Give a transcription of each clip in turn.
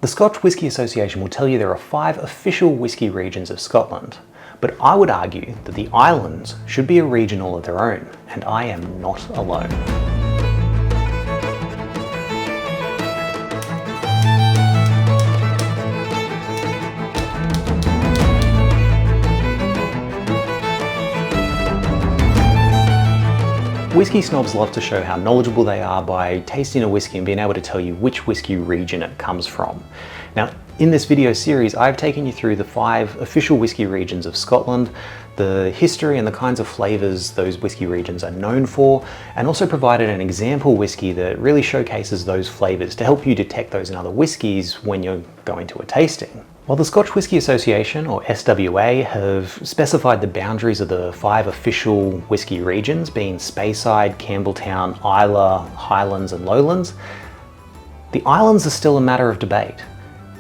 The Scotch Whisky Association will tell you there are 5 official whisky regions of Scotland, but I would argue that the Highlands should be a region all of their own, and I am not alone. Whisky snobs love to show how knowledgeable they are by tasting a whisky and being able to tell you which whisky region it comes from. Now, in this video series, I've taken you through the 5 official whisky regions of Scotland, the history and the kinds of flavours those whisky regions are known for, and also provided an example whisky that really showcases those flavours to help you detect those in other whiskies when you're going to a tasting. While the Scotch Whisky Association, or SWA, have specified the boundaries of the 5 official whisky regions, being Speyside, Campbelltown, Islay, Highlands and Lowlands, the islands are still a matter of debate.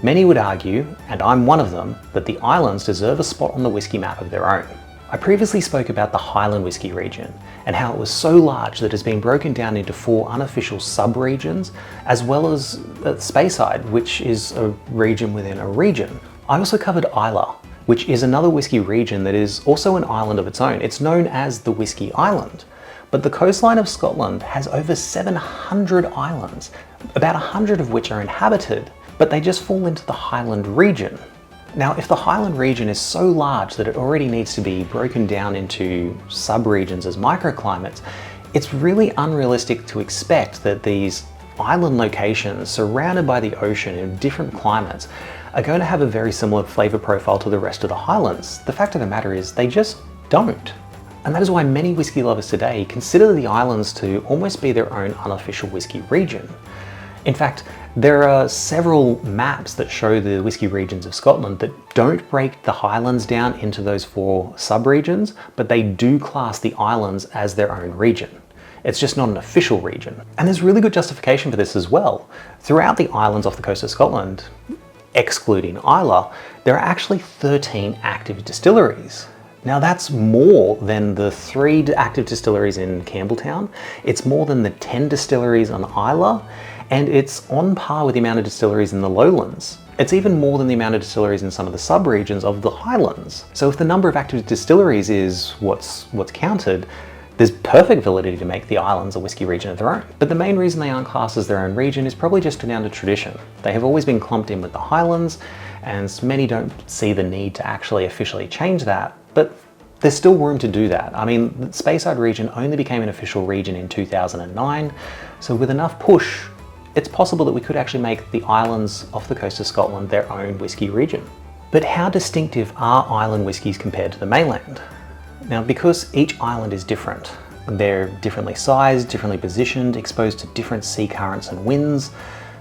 Many would argue, and I'm one of them, that the islands deserve a spot on the whisky map of their own. I previously spoke about the Highland whisky region and how it was so large that it has been broken down into 4 unofficial sub-regions, as well as Speyside, which is a region within a region. I also covered Islay, which is another whisky region that is also an island of its own. It's known as the Whisky Island, but the coastline of Scotland has over 700 islands, about 100 of which are inhabited, but they just fall into the Highland region. Now, if the Highland region is so large that it already needs to be broken down into sub-regions as microclimates, it's really unrealistic to expect that these island locations surrounded by the ocean in different climates are going to have a very similar flavour profile to the rest of the Highlands. The fact of the matter is they just don't. And that is why many whisky lovers today consider the islands to almost be their own unofficial whisky region. In fact, there are several maps that show the whisky regions of Scotland that don't break the Highlands down into those 4 sub-regions, but they do class the islands as their own region. It's just not an official region. And there's really good justification for this as well. Throughout the islands off the coast of Scotland, excluding Islay, there are actually 13 active distilleries. Now that's more than the 3 active distilleries in Campbelltown, it's more than the 10 distilleries on Islay, and it's on par with the amount of distilleries in the Lowlands. It's even more than the amount of distilleries in some of the sub-regions of the Highlands. So if the number of active distilleries is what's counted, there's perfect validity to make the islands a whisky region of their own. But the main reason they aren't classed as their own region is probably just down to tradition. They have always been clumped in with the Highlands, and many don't see the need to actually officially change that, but there's still room to do that. I mean, the Speyside region only became an official region in 2009, so with enough push, it's possible that we could actually make the islands off the coast of Scotland their own whisky region. But how distinctive are island whiskies compared to the mainland? Now, because each island is different, they're differently sized, differently positioned, exposed to different sea currents and winds,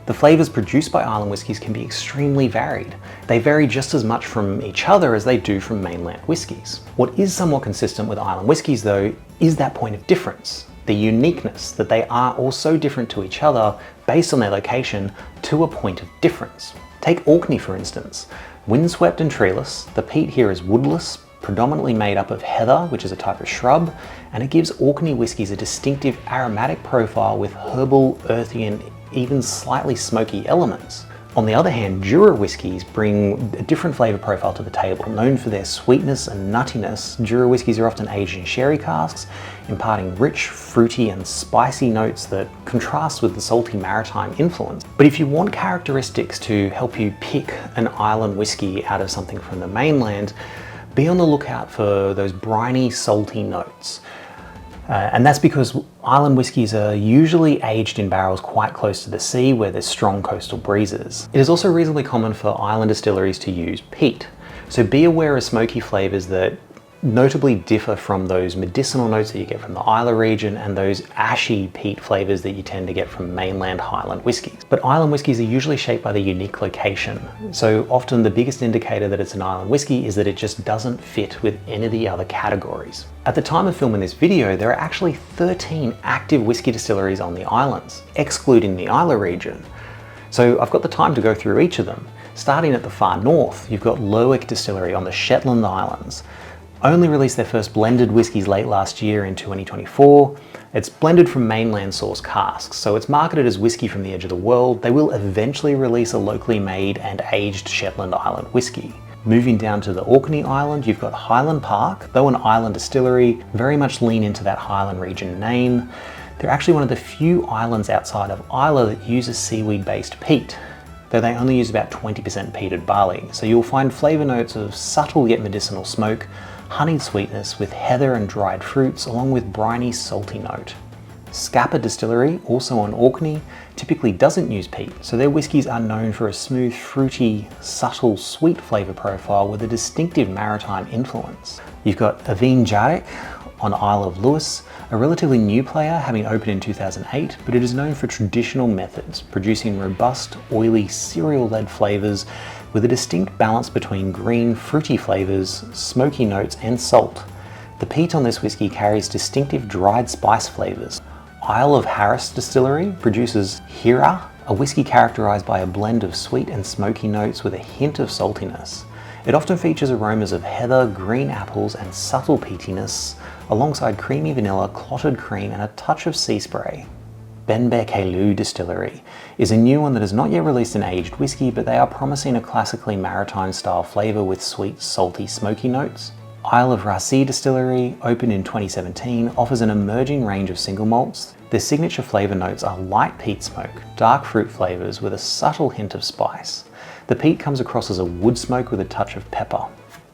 the flavours produced by island whiskies can be extremely varied. They vary just as much from each other as they do from mainland whiskies. What is somewhat consistent with island whiskies though is that point of difference, the uniqueness that they are all so different to each other based on their location to a point of difference. Take Orkney for instance. Windswept and treeless, the peat here is woodless, predominantly made up of heather, which is a type of shrub, and it gives Orkney whiskies a distinctive aromatic profile with herbal, earthy and even slightly smoky elements. On the other hand, Jura whiskies bring a different flavour profile to the table. Known for their sweetness and nuttiness, Jura whiskies are often aged in sherry casks, imparting rich, fruity and spicy notes that contrast with the salty maritime influence. But if you want characteristics to help you pick an island whisky out of something from the mainland, be on the lookout for those briny, salty notes. And that's because island whiskies are usually aged in barrels quite close to the sea where there's strong coastal breezes. It is also reasonably common for island distilleries to use peat. So be aware of smoky flavours that notably differ from those medicinal notes that you get from the Islay region and those ashy peat flavours that you tend to get from mainland Highland whiskies. But island whiskies are usually shaped by the unique location. So often the biggest indicator that it's an island whisky is that it just doesn't fit with any of the other categories. At the time of filming this video, there are actually 13 active whisky distilleries on the islands, excluding the Islay region. So I've got the time to go through each of them. Starting at the far north, you've got Lerwick Distillery on the Shetland Islands. Only released their first blended whiskies late last year in 2024. It's blended from mainland source casks, so it's marketed as whiskey from the edge of the world. They will eventually release a locally made and aged Shetland Island whiskey. Moving down to the Orkney Island, you've got Highland Park. Though an island distillery, very much lean into that Highland region name. They're actually one of the few islands outside of Islay that uses seaweed-based peat, though they only use about 20% peated barley. So you'll find flavour notes of subtle yet medicinal smoke, honeyed sweetness with heather and dried fruits, along with briny, salty note. Skye Distillery, also on Orkney, typically doesn't use peat, so their whiskies are known for a smooth, fruity, subtle, sweet flavour profile with a distinctive maritime influence. You've got Aveen Jarek on Isle of Lewis, a relatively new player, having opened in 2008, but it is known for traditional methods, producing robust, oily, cereal-led flavours with a distinct balance between green, fruity flavours, smoky notes and salt. The peat on this whiskey carries distinctive dried spice flavours. Isle of Harris Distillery produces Jura, a whiskey characterised by a blend of sweet and smoky notes with a hint of saltiness. It often features aromas of heather, green apples and subtle peatiness, alongside creamy vanilla, clotted cream and a touch of sea spray. Benbeculu Distillery is a new one that is not yet released an aged whiskey, but they are promising a classically maritime style flavour with sweet, salty, smoky notes. Isle of Raasay Distillery, opened in 2017, offers an emerging range of single malts. Their signature flavour notes are light peat smoke, dark fruit flavours with a subtle hint of spice. The peat comes across as a wood smoke with a touch of pepper.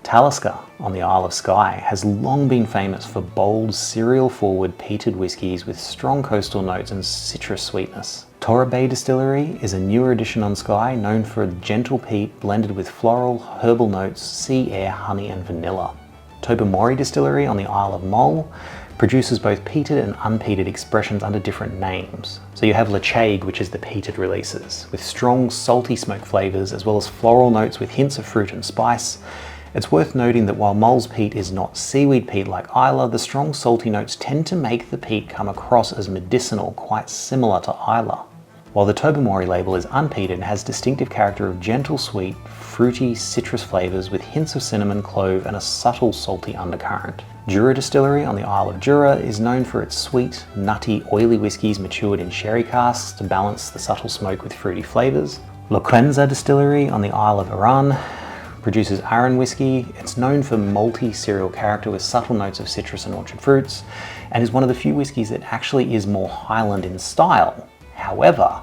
Talisker on the Isle of Skye has long been famous for bold, cereal-forward peated whiskies with strong coastal notes and citrus sweetness. Torabay Distillery is a newer addition on Skye, known for a gentle peat blended with floral, herbal notes, sea air, honey and vanilla. Tobermory Distillery on the Isle of Mull produces both peated and unpeated expressions under different names. So you have Lechaig, which is the peated releases, with strong salty smoke flavours as well as floral notes with hints of fruit and spice. It's worth noting that while Mull's peat is not seaweed peat like Islay, the strong salty notes tend to make the peat come across as medicinal, quite similar to Islay. While the Tobermory label is unpeated and has distinctive character of gentle sweet, fruity, citrus flavours with hints of cinnamon, clove and a subtle salty undercurrent. Jura Distillery on the Isle of Jura is known for its sweet, nutty, oily whiskies matured in sherry casks to balance the subtle smoke with fruity flavours. Locrenza Distillery on the Isle of Arran produces Arran whiskey. It's known for malty cereal character with subtle notes of citrus and orchard fruits, and is one of the few whiskies that actually is more Highland in style. However,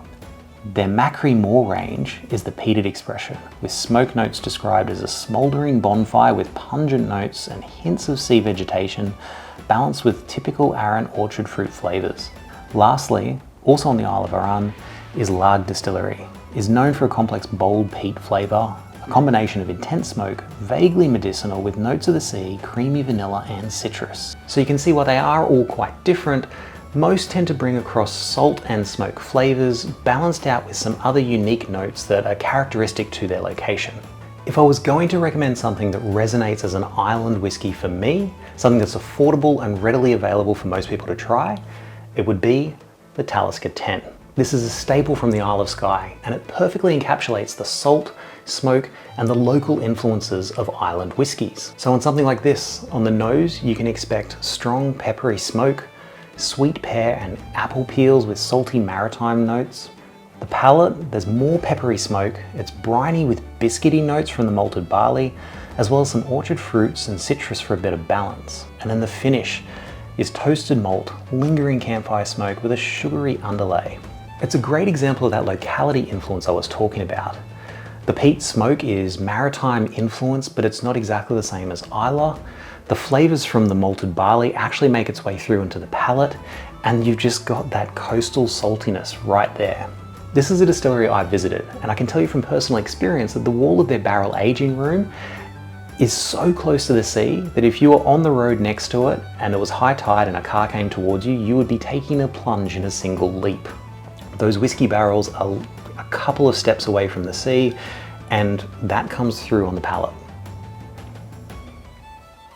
their Macri Moor range is the peated expression, with smoke notes described as a smouldering bonfire with pungent notes and hints of sea vegetation, balanced with typical Arran orchard fruit flavours. Lastly, also on the Isle of Arran, is Larg Distillery. Is known for a complex bold peat flavour, a combination of intense smoke, vaguely medicinal with notes of the sea, creamy vanilla and citrus. So you can see while they are all quite different, most tend to bring across salt and smoke flavours, balanced out with some other unique notes that are characteristic to their location. If I was going to recommend something that resonates as an island whiskey for me, something that's affordable and readily available for most people to try, it would be the Talisker 10. This is a staple from the Isle of Skye, and it perfectly encapsulates the salt, smoke, and the local influences of island whiskies. So on something like this, on the nose, you can expect strong peppery smoke, sweet pear and apple peels with salty maritime notes. The palate, there's more peppery smoke, it's briny with biscuity notes from the malted barley, as well as some orchard fruits and citrus for a bit of balance. And then the finish is toasted malt, lingering campfire smoke with a sugary underlay. It's a great example of that locality influence I was talking about. The peat smoke is maritime influence, but it's not exactly the same as Islay. The flavours from the malted barley actually make its way through into the palate, and you've just got that coastal saltiness right there. This is a distillery I visited, and I can tell you from personal experience that the wall of their barrel aging room is so close to the sea that if you were on the road next to it and it was high tide and a car came towards you, you would be taking a plunge in a single leap. Those whiskey barrels are a couple of steps away from the sea, and that comes through on the palate.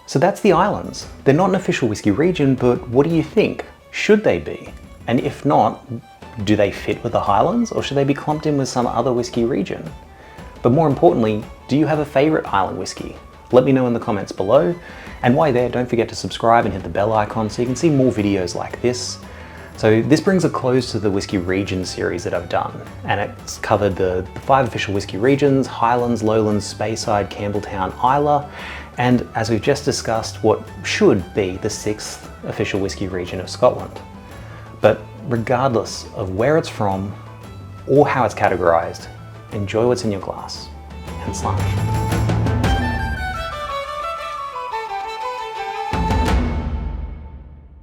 So that's the islands. They're not an official whiskey region, but what do you think? Should they be? And if not, do they fit with the Highlands, or should they be clumped in with some other whiskey region? But more importantly, do you have a favourite island whiskey? Let me know in the comments below. And while you're there, don't forget to subscribe and hit the bell icon so you can see more videos like this. So this brings a close to the Whisky Region series that I've done, and it's covered the 5 official whisky regions: Highlands, Lowlands, Speyside, Campbelltown, Islay, and as we've just discussed, what should be the 6th official whisky region of Scotland. But regardless of where it's from or how it's categorised, enjoy what's in your glass and slán.